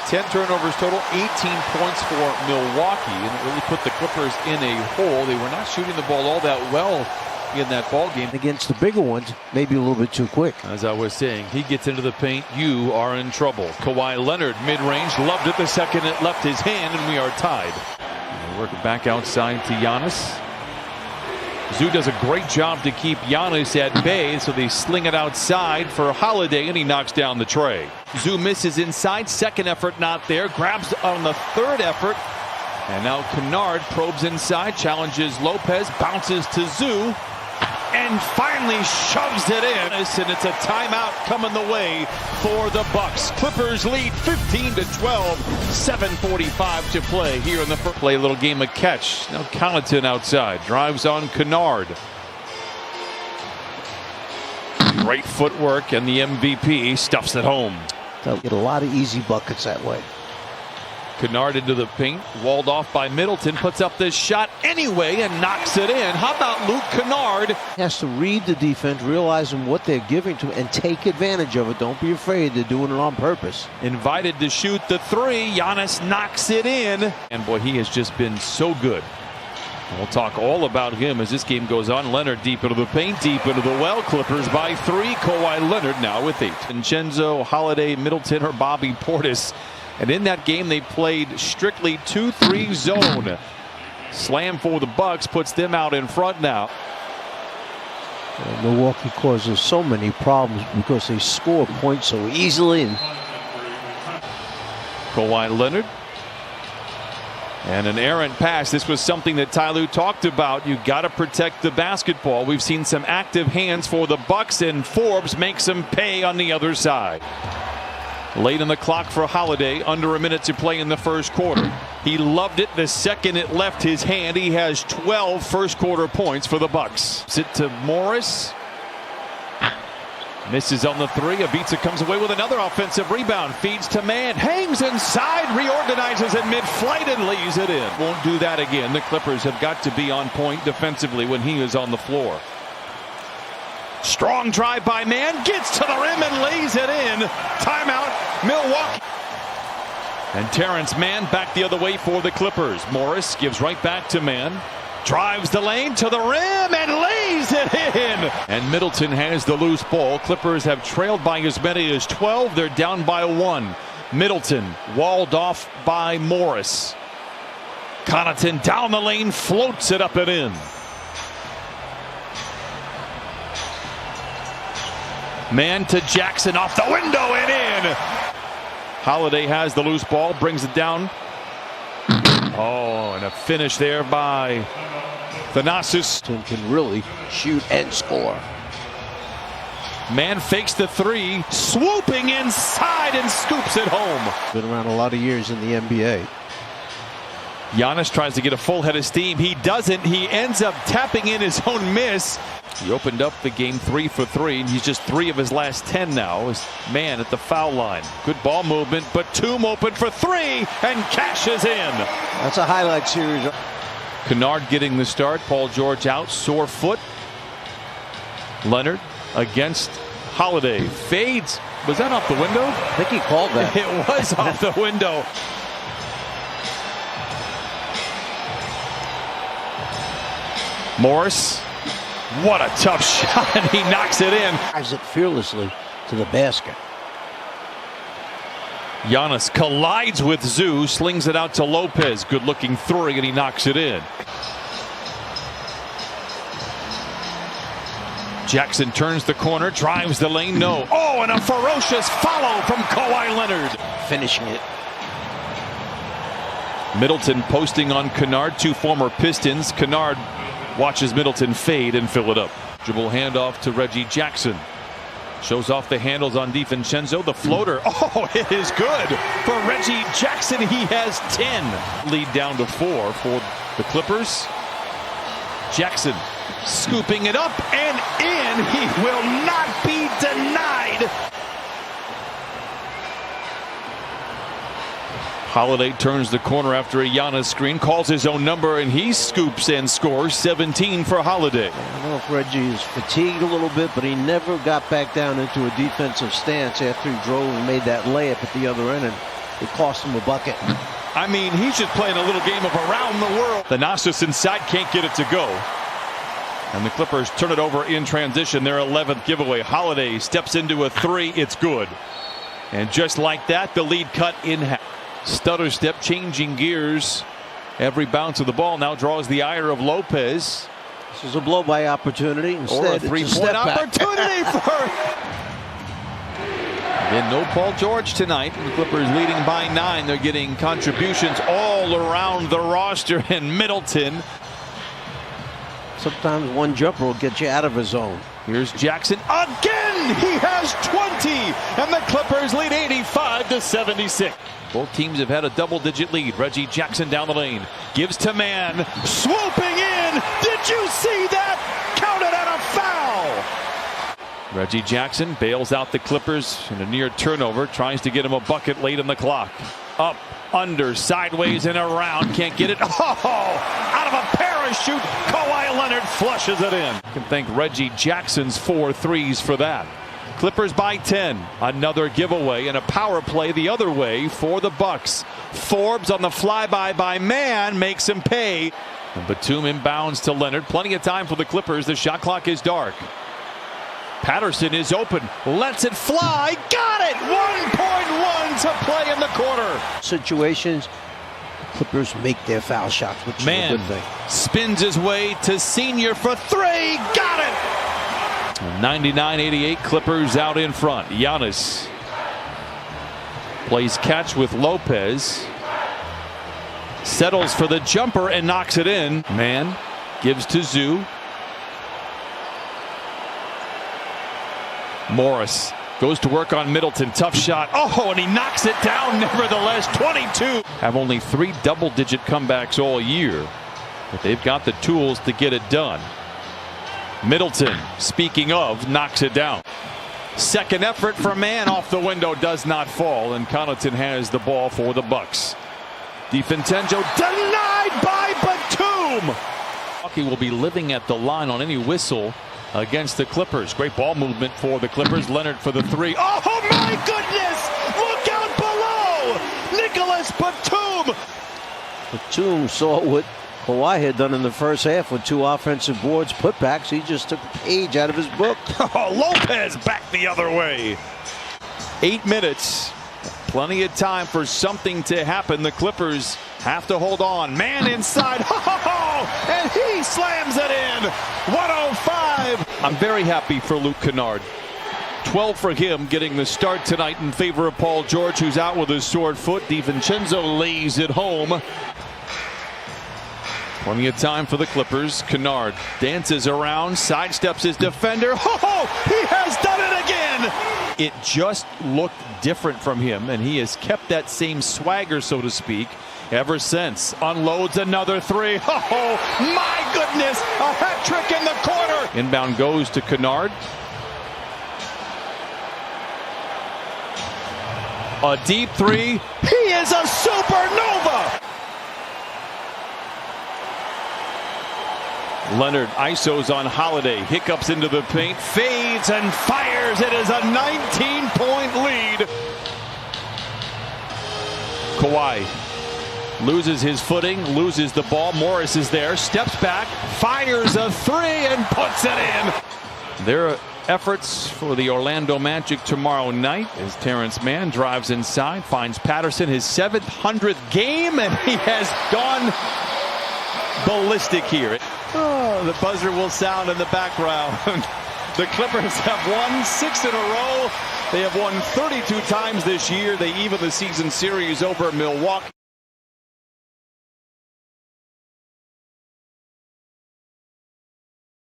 10 turnovers total, 18 points for Milwaukee, and it really put the Clippers in a hole. They were not shooting the ball all that well in that ball game. Against the bigger ones, maybe a little bit too quick. As I was saying, he gets into the paint, you are in trouble. Kawhi Leonard, mid-range, loved it the second it left his hand, and we are tied. They work back outside to Giannis. Zoo does a great job to keep Giannis at bay, so they sling it outside for Holiday, and he knocks down the tray. Zoo misses inside, second effort not there, grabs on the third effort, and now Kennard probes inside, challenges Lopez, bounces to Zoo, and finally shoves it in, and it's a timeout coming the way for the Bucks. Clippers lead 15-12, 7:45 to play here in the first. Play a little game of catch. Now Connaughton outside, drives on Kennard. Great footwork, and the MVP stuffs it home. They'll get a lot of easy buckets that way. Kennard into the paint, walled off by Middleton, puts up this shot anyway and knocks it in. How about Luke Kennard? He has to read the defense, realizing what they're giving to him, and take advantage of it. Don't be afraid. They're doing it on purpose. Invited to shoot the three. Giannis knocks it in. And boy, he has just been so good. And we'll talk all about him as this game goes on. Leonard deep into the paint, deep into the well. Clippers by 3. Kawhi Leonard now with 8. Vincenzo, Holiday, Middleton, or Bobby Portis. And in that game, they played strictly 2-3 zone. Slam for the Bucks puts them out in front now. Milwaukee causes so many problems because they score points so easily. Kawhi Leonard. And an errant pass. This was something that Ty Lue talked about. You got to protect the basketball. We've seen some active hands for the Bucks, and Forbes makes them pay on the other side. Late in the clock for Holiday, under a minute to play in the first quarter. He loved it the second it left his hand. He has 12 first quarter points for the Bucks. Sit to Morris. Misses on the three. Ivica comes away with another offensive rebound. Feeds to Man. Hangs inside. Reorganizes at mid-flight and lays it in. Won't do that again. The Clippers have got to be on point defensively when he is on the floor. Strong drive by Man, gets to the rim and lays it in. Timeout, Milwaukee. And Terrence Mann back the other way for the Clippers. Morris gives right back to Man. Drives the lane to the rim and lays it in. And Middleton has the loose ball. Clippers have trailed by as many as 12. They're down by 1. Middleton walled off by Morris. Connaughton down the lane, floats it up and in. Man to Jackson, off the window and in. Holiday has the loose ball, brings it down. Oh, and a finish there by Thanasis. Can really shoot and score. Man fakes the three, swooping inside and scoops it home. Been around a lot of years in the NBA. Giannis tries to get a full head of steam. He doesn't. He ends up tapping in his own miss. He opened up the game 3 for 3, and he's just 3 of his last 10 now. His Man at the foul line. Good ball movement, but Batum open for 3 and cashes in. That's a highlight series. Kennard getting the start. Paul George out, sore foot. Leonard against Holiday. Fades. Was that off the window? I think he called that. It was off the window. Morris. What a tough shot, and he knocks it in. Drives it fearlessly to the basket. Giannis collides with Zoo, slings it out to Lopez. Good looking three, and he knocks it in. Jackson turns the corner, drives the lane, no. Oh, and a ferocious follow from Kawhi Leonard. Finishing it. Middleton posting on Kennard, 2 former Pistons. Kennard watches Middleton fade and fill it up. Dribble handoff to Reggie Jackson. Shows off the handles on DiVincenzo. The floater. Oh, it is good for Reggie Jackson. He has 10. Lead down to 4 for the Clippers. Jackson scooping it up and in. He will not be denied. Holiday turns the corner after a Giannis screen, calls his own number, and he scoops and scores. 17 for Holiday. I don't know if Reggie is fatigued a little bit, but he never got back down into a defensive stance after he drove and made that layup at the other end. And It cost him a bucket. I mean, he's just playing a little game of around the world. Thanasis inside, can't get it to go. And the Clippers turn it over in transition. Their 11th giveaway. Holiday steps into a three. It's good. And just like that, the lead cut in half. Stutter step, changing gears. Every bounce of the ball now draws the ire of Lopez. This is a blow-by opportunity. Instead, Or a three-point opportunity for... Then no Paul George tonight. The Clippers leading by 9. They're getting contributions all around the roster. And Middleton. Sometimes one jumper will get you out of a zone. Here's Jackson again. He has 20, and the Clippers lead 85-76. Both teams have had a double-digit lead. Reggie Jackson down the lane, gives to Mann, swooping in. Did you see that? Counted at a foul. Reggie Jackson bails out the Clippers in a near turnover. Tries to get him a bucket late in the clock. Up, under, sideways, and around. Can't get it. Oh, out of a parachute. Kawhi Leonard flushes it in. You can thank Reggie Jackson's 4 threes for that. Clippers by 10. Another giveaway and a power play the other way for the Bucks. Forbes on the flyby by Mann makes him pay. And Batum inbounds to Leonard. Plenty of time for the Clippers. The shot clock is dark. Patterson is open, lets it fly, got it! 1.1 to play in the quarter. Situations, Clippers make their foul shots, which is a good thing. Spins his way to Senior for 3, got it! 99-88, Clippers out in front. Giannis plays catch with Lopez. Settles for the jumper and knocks it in. Mann gives to Zoo. Morris goes to work on Middleton. Tough shot. Oh, and he knocks it down nevertheless. 22. Have only 3 double-digit comebacks all year, but they've got the tools to get it done. Middleton, speaking of, knocks it down. Second effort for Mann off the window, does not fall, and Connaughton has the ball for the Bucks. DiVincenzo denied by Batum. Milwaukee will be living at the line on any whistle against the Clippers. Great ball movement for the Clippers. Leonard for the 3. Oh my goodness! Look out below! Nicholas Batum! Batum saw what Kawhi had done in the first half with 2 offensive boards putbacks. He just took a page out of his book. Oh, Lopez back the other way. 8 minutes. Plenty of time for something to happen. The Clippers have to hold on. Mann inside. And he slams it in. 105. I'm very happy for Luke Kennard. 12 for him, getting the start tonight in favor of Paul George, who's out with his sore foot. DiVincenzo lays it home. Plenty of time for the Clippers. Kennard dances around, sidesteps his defender. He has done it again. It just looked different from him, and he has kept that same swagger, so to speak, ever since. Unloads another 3. Oh, my goodness! A hat trick in the corner! Inbound goes to Kennard. A deep 3. He is a supernova! Leonard isos on Holiday. Hiccups into the paint. Fades and fires. It is a 19-point lead. Kawhi loses his footing, loses the ball. Morris is there, steps back, fires a 3 and puts it in. Their efforts for the Orlando Magic tomorrow night as Terrence Mann drives inside, finds Patterson, his 700th game, and he has gone ballistic here. Oh, the buzzer will sound in the background. The Clippers have won 6 in a row. They have won 32 times this year. They even the season series over Milwaukee.